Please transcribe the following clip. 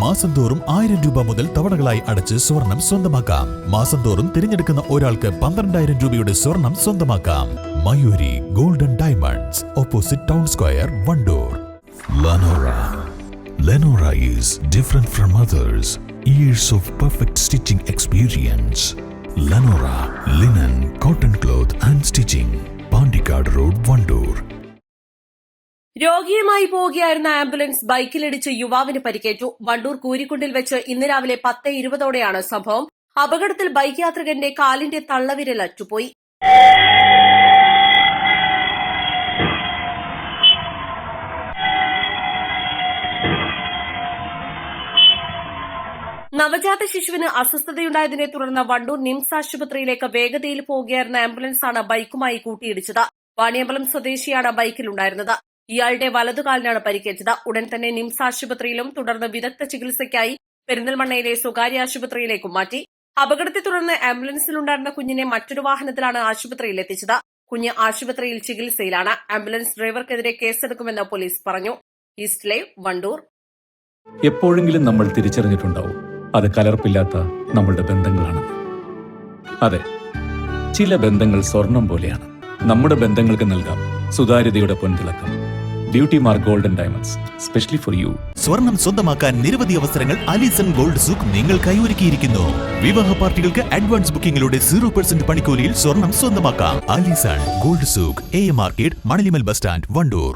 മാസം തോറും 1000 രൂപ മുതൽ തവണകളായി അടച്ച് സ്വർണം സ്വന്തമാക്കാം. മാസം തോറും തിരഞ്ഞെടുക്കുന്ന ഒരാൾക്ക് 12,000 രൂപയുടെ സ്വർണം സ്വന്തമാക്കാം. Mayuri golden diamonds, opposite town square, Wandoor. Lenora is different from others. Years of perfect stitching experience. Lenora linen, cotton cloth and stitching. Pandikad Road, Vandoor. രോഗിയുമായി പോവുകയായിരുന്ന ആംബുലൻസ് ബൈക്കിലിടിച്ച് യുവാവിന് പരിക്കേറ്റു. വണ്ടൂർ കൂരിക്കുണ്ടിൽ വെച്ച് ഇന്ന് രാവിലെ 10:20 സംഭവം. അപകടത്തിൽ ബൈക്ക് യാത്രികന്റെ കാലിന്റെ തള്ളവിരൽ അറ്റുപോയി. നവജാത ശിശുവിന് അസ്വസ്ഥതയുണ്ടായതിനെ തുടർന്ന് വണ്ടൂർ നിംസ് ആശുപത്രിയിലേക്ക് വേഗതയിൽ പോവുകയായിരുന്ന ആംബുലൻസാണ് ബൈക്കുമായി കൂട്ടിയിടിച്ചത്. വാണിയമ്പലം സ്വദേശിയാണ് ബൈക്കിലുണ്ടായിരുന്നത്. ഇയാളുടെ വലതുകാലിനാണ് പരിക്കേറ്റത്. ഉടൻ തന്നെ നിംസ് ആശുപത്രിയിലും തുടർന്ന് വിദഗ്ധ ചികിത്സയ്ക്കായി പെരിന്തൽമണ്ണയിലെ സ്വകാര്യ ആശുപത്രിയിലേക്കും മാറ്റി. അപകടത്തെ തുടർന്ന് ആംബുലൻസിലുണ്ടായിരുന്ന കുഞ്ഞിനെ മറ്റൊരു വാഹനത്തിലാണ് ആശുപത്രിയിൽ എത്തിച്ചത്. കുഞ്ഞ് ആശുപത്രിയിൽ ചികിത്സയിലാണ്. ആംബുലൻസ് ഡ്രൈവർക്കെതിരെ കേസെടുക്കുമെന്ന് പോലീസ് പറഞ്ഞു. East live, Wandoor. എപ്പോഴെങ്കിലും നമ്മൾ തിരിച്ചറിഞ്ഞിട്ടുണ്ടാവും അത് കലർപ്പില്ലാത്ത നമ്മളുടെ ബന്ധങ്ങളാണ്. അതെ, ചില ബന്ധങ്ങൾ സ്വർണം പോലെയാണ്. നമ്മുടെ ബന്ധങ്ങൾക്ക് നൽകാം സുതാര്യതയുടെ പൊൻതിളക്കം. Beauty Mark golden diamonds, specially for you. സ്വർണം സ്വന്തമാക്കാൻ നിരവധി അവസരങ്ങൾ അലിസൺ ഗോൾഡ് സൂക്ക് നിങ്ങൾക്കായി ഒരുക്കിയിരിക്കുന്നു. വിവാഹ പാർട്ടികൾക്ക് അഡ്വാൻസ് ബുക്കിംഗിലൂടെ 0% പണിക്കൂലിയിൽ സ്വർണം സ്വന്തമാക്കാം. Alison gold souk, AM market, Manalimal bus stand, Wandoor.